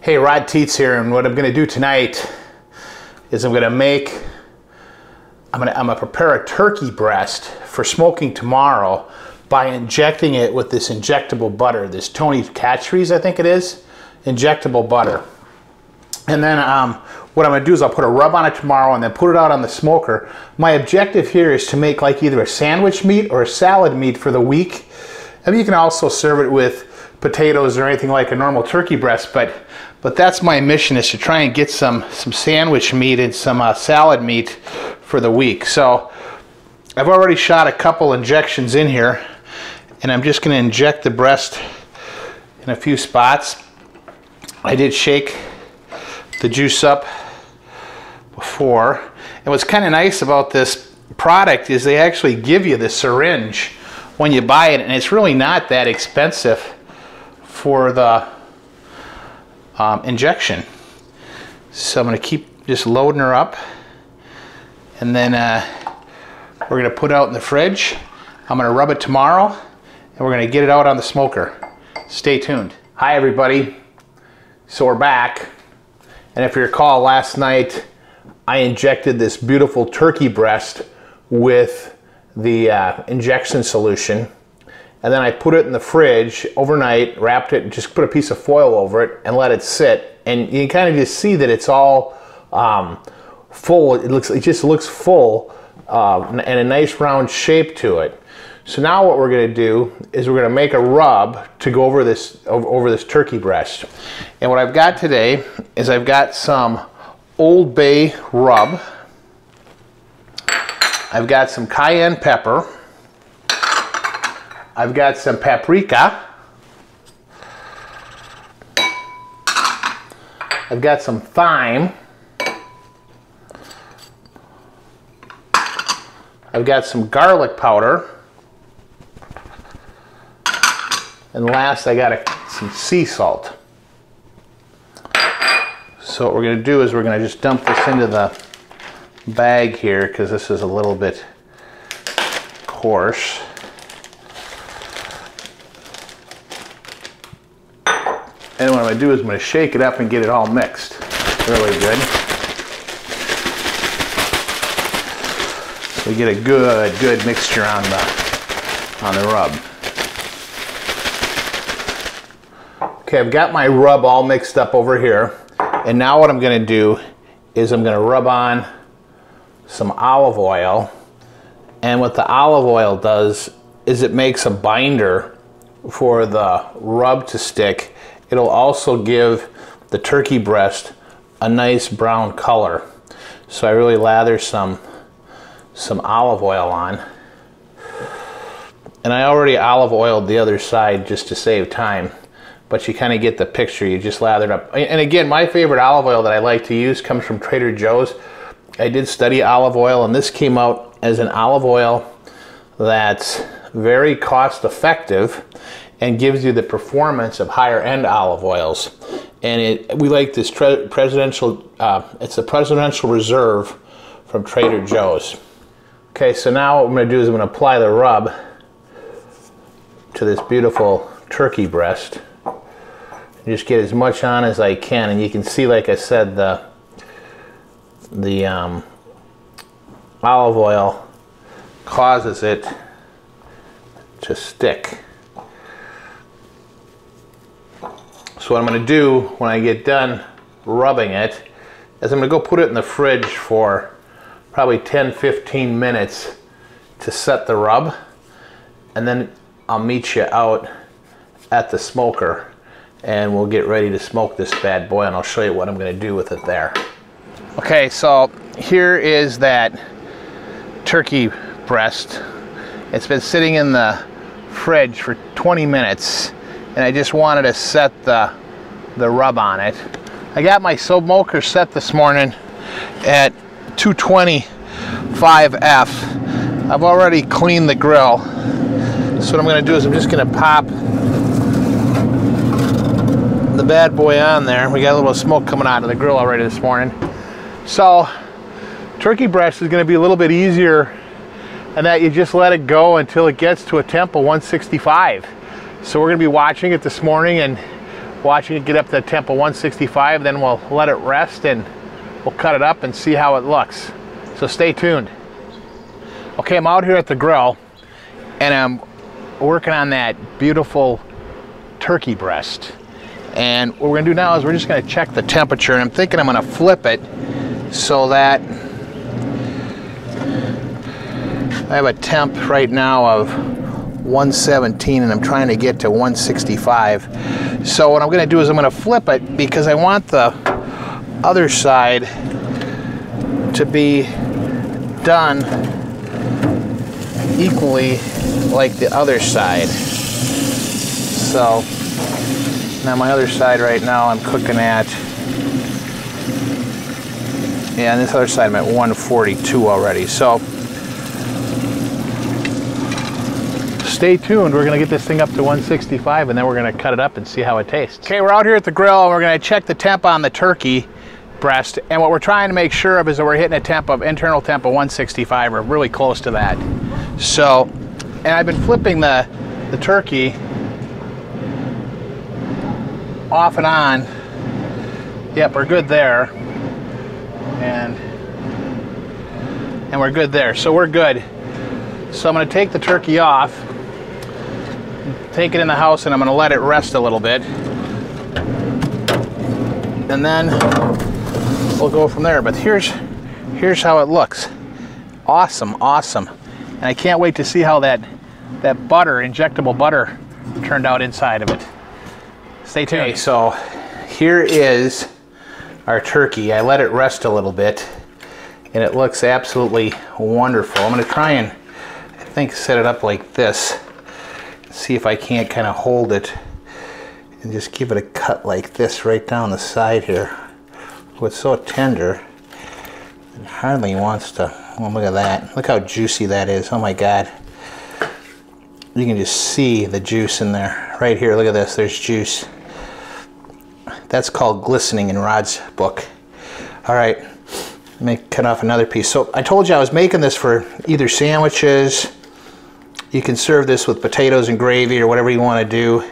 Hey, Rod Teets here, and what I'm going to do tonight is I'm going to prepare a turkey breast for smoking tomorrow by injecting it with this injectable butter, this Tony Catchrees, I think it is, injectable butter. And then what I'm going to do is I'll put a rub on it tomorrow and then put it out on the smoker. My objective here is to make like either a sandwich meat or a salad meat for the week. And you can also serve it with potatoes or anything like a normal turkey breast, but that's my mission, is to try and get some sandwich meat and some salad meat for the week. So I've already shot a couple injections in here, and I'm just going to inject the breast in a few spots. I did shake the juice up before, and what's kind of nice about this product is they actually give you the syringe when you buy it, and it's really not that expensive for the injection. So I'm going to keep just loading her up, and then we're going to put it out in the fridge. I'm going to rub it tomorrow, and we're going to get it out on the smoker. Stay tuned. Hi everybody. So we're back, and if you recall, last night I injected this beautiful turkey breast with the injection solution, and then I put it in the fridge overnight, wrapped it, just put a piece of foil over it and let it sit. And you can kind of just see that it's all full. It just looks full and a nice round shape to it. So now what we're going to do is we're going to make a rub to go over this turkey breast. And what I've got today is I've got some Old Bay rub. I've got some cayenne pepper. I've got some paprika. I've got some thyme. I've got some garlic powder. And last, I got some sea salt. So what we're going to do is we're going to just dump this into the bag here, because this is a little bit coarse. And what I'm going to do is I'm going to shake it up and get it all mixed really good. So we get a good mixture on the rub. Okay, I've got my rub all mixed up over here. And now what I'm going to do is I'm going to rub on some olive oil. And what the olive oil does is it makes a binder for the rub to stick. It'll also give the turkey breast a nice brown color. So I really lather some olive oil on. And I already olive oiled the other side just to save time, but you kind of get the picture. You just lather it up. And again, my favorite olive oil that I like to use comes from Trader Joe's. I did study olive oil, and this came out as an olive oil that's very cost effective and gives you the performance of higher end olive oils. And we like this presidential, it's a presidential reserve from Trader Joe's. Okay, so now what I'm going to do is I'm going to apply the rub to this beautiful turkey breast. Just get as much on as I can, and you can see, like I said, the olive oil causes it to stick. So what I'm going to do when I get done rubbing it is I'm going to go put it in the fridge for probably 10-15 minutes to set the rub, and then I'll meet you out at the smoker and we'll get ready to smoke this bad boy, and I'll show you what I'm going to do with it there. Okay, so here is that turkey breast. It's been sitting in the fridge for 20 minutes, and I just wanted to set the rub on it. I got my smoker set this morning at 225F. I've already cleaned the grill. So what I'm going to do is I'm just going to pop the bad boy on there. We got a little smoke coming out of the grill already this morning. So turkey breast is going to be a little bit easier, and that you just let it go until it gets to a temp of 165. So we're going to be watching it this morning, and watching it get up to the temp of 165. Then we'll let it rest and we'll cut it up and see how it looks. So stay tuned. Okay, I'm out here at the grill and I'm working on that beautiful turkey breast. And what we're gonna do now is we're just gonna check the temperature, and I'm thinking I'm gonna flip it so that I have a temp right now of 117 and I'm trying to get to 165. So what I'm gonna do is I'm gonna flip it because I want the other side to be done equally like the other side. So now my other side right now I'm cooking at, yeah, on this other side I'm at 142 already. So stay tuned. We're gonna get this thing up to 165 and then we're gonna cut it up and see how it tastes. Okay, we're out here at the grill and we're gonna check the temp on the turkey breast, and what we're trying to make sure of is that we're hitting a internal temp of 165 or really close to that. So, and I've been flipping the turkey off and on. Yep, we're good there. And we're good there. So we're good. So I'm going to take the turkey off, take it in the house, and I'm going to let it rest a little bit. And then we'll go from there. But here's how it looks. Awesome, awesome. And I can't wait to see how that butter, injectable butter, turned out inside of it. Stay tuned. Okay, so here is our turkey. I let it rest a little bit and it looks absolutely wonderful. I'm going to try and, I think, set it up like this. See if I can't kind of hold it and just give it a cut like this right down the side here. Oh, it's so tender. It hardly wants to. Oh, look at that. Look how juicy that is. Oh my God. You can just see the juice in there. Right here, look at this. There's juice. That's called glistening in Rod's book. All right, let me cut off another piece. So I told you I was making this for either sandwiches. You can serve this with potatoes and gravy or whatever you want to do,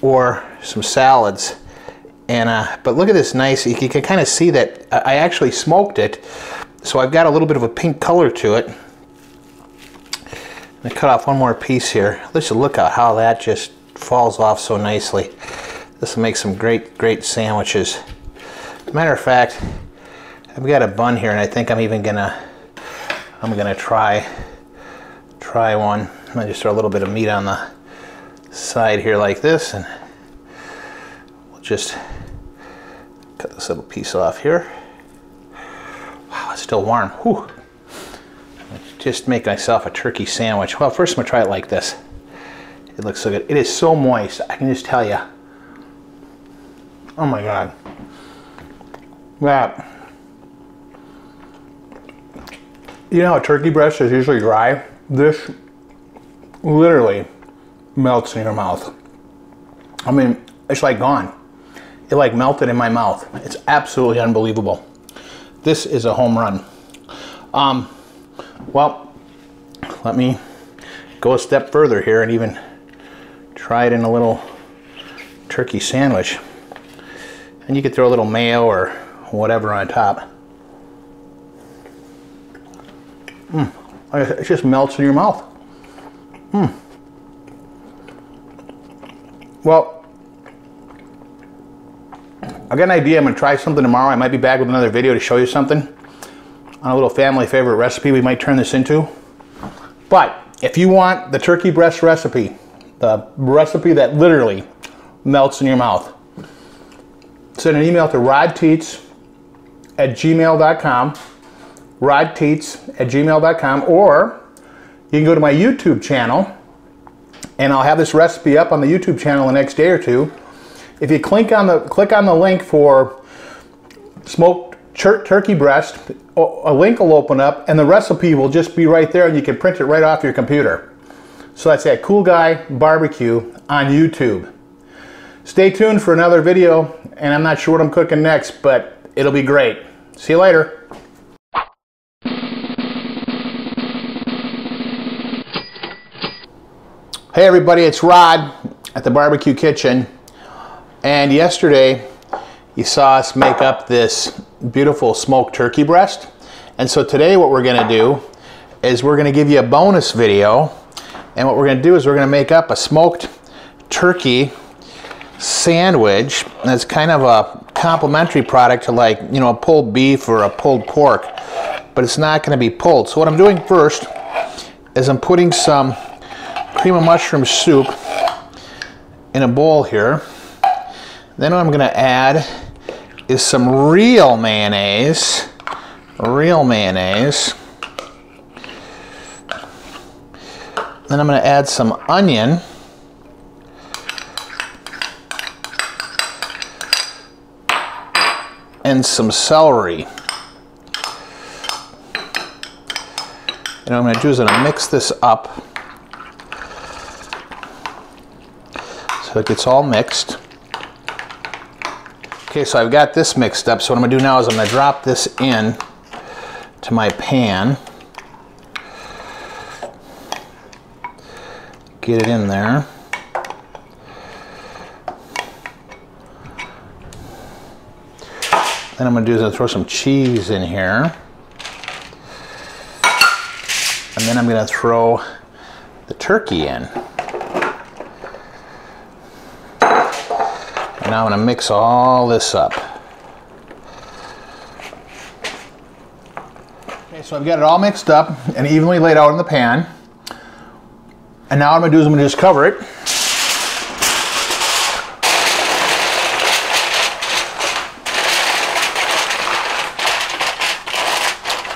or some salads. And but look at this nice. You can kind of see that I actually smoked it, so I've got a little bit of a pink color to it. I'm gonna cut off one more piece here. Let's look at how that just falls off so nicely. This will make some great sandwiches. As a matter of fact, I've got a bun here, and I think I'm gonna try one. I'm gonna just throw a little bit of meat on the side here like this, and we'll just cut this little piece off here. Wow, it's still warm. Whew. Just make myself a turkey sandwich. Well, first I'm gonna try it like this. It looks so good. It is so moist, I can just tell you. Oh my God. That. You know how turkey breast is usually dry? This literally melts in your mouth. I mean, it's like gone. It like melted in my mouth. It's absolutely unbelievable. This is a home run. Well, let me go a step further here and even try it in a little turkey sandwich. And you could throw a little mayo or whatever on top. It just melts in your mouth. Well, I got an idea. I'm going to try something tomorrow. I might be back with another video to show you something on a little family favorite recipe we might turn this into. But if you want the turkey breast recipe, the recipe that literally melts in your mouth, send an email to rodteets@gmail.com, rodteets@gmail.com, or you can go to my YouTube channel and I'll have this recipe up on the YouTube channel the next day or two. If you click on the link for smoked turkey breast, a link will open up and the recipe will just be right there and you can print it right off your computer. So that's at Cool Guy Barbecue on YouTube. Stay tuned for another video, and I'm not sure what I'm cooking next, but it'll be great. See you later. Hey everybody, it's Rod at the Barbecue Kitchen. And yesterday you saw us make up this beautiful smoked turkey breast. And so today what we're gonna do is we're gonna give you a bonus video. And what we're gonna do is we're gonna make up a smoked turkey sandwich. And it's kind of a complementary product to, like, you know, a pulled beef or a pulled pork, but it's not gonna be pulled. So what I'm doing first is I'm putting some cream of mushroom soup in a bowl here. Then what I'm gonna add is some real mayonnaise. Real mayonnaise. Then I'm gonna add some onion. And some celery. And what I'm gonna do is I'm gonna mix this up so it gets all mixed. Okay, so I've got this mixed up, so what I'm gonna do now is I'm gonna drop this in to my pan. Get it in there. Then I'm gonna do is I'm gonna throw some cheese in here. And then I'm gonna throw the turkey in. And now I'm gonna mix all this up. Okay, so I've got it all mixed up and evenly laid out in the pan. And now what I'm gonna do is I'm gonna just cover it.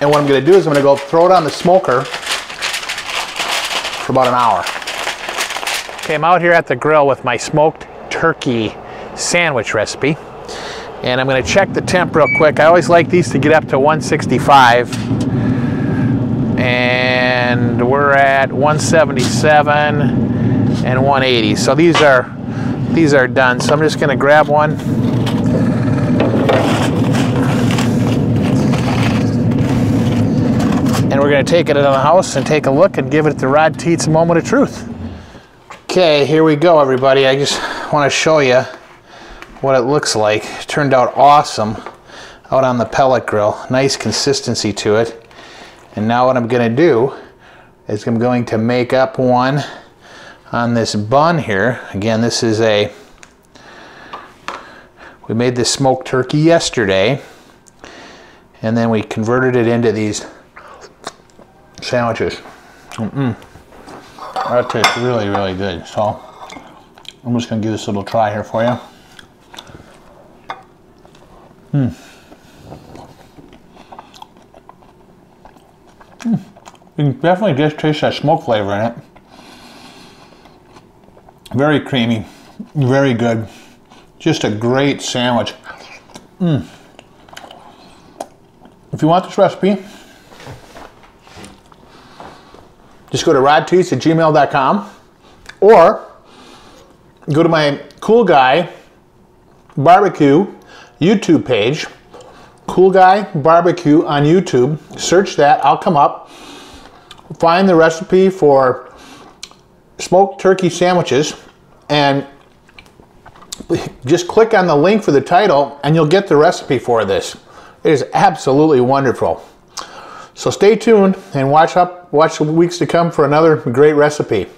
And what I'm gonna do is I'm gonna go throw it on the smoker for about an hour. Okay, I'm out here at the grill with my smoked turkey sandwich recipe. And I'm gonna check the temp real quick. I always like these to get up to 165. And we're at 177 and 180. So these are done. So I'm just gonna grab one. And we're gonna take it into the house and take a look and give it the Rod Teets moment of truth. Okay, here we go, everybody. I just wanna show you what it looks like. It turned out awesome out on the pellet grill. Nice consistency to it. And now what I'm gonna do is I'm going to make up one on this bun here. Again, this is we made this smoked turkey yesterday, and then we converted it into these sandwiches. That tastes really, really good. So I'm just gonna give this a little try here for you. You can definitely just taste that smoke flavor in it. Very creamy, very good. Just a great sandwich. If you want this recipe, just go to rodteets@gmail.com or go to my Cool Guy Barbecue YouTube page. Cool Guy Barbecue on YouTube. Search that, I'll come up. Find the recipe for smoked turkey sandwiches and just click on the link for the title and you'll get the recipe for this. It is absolutely wonderful. So stay tuned and watch the weeks to come for another great recipe.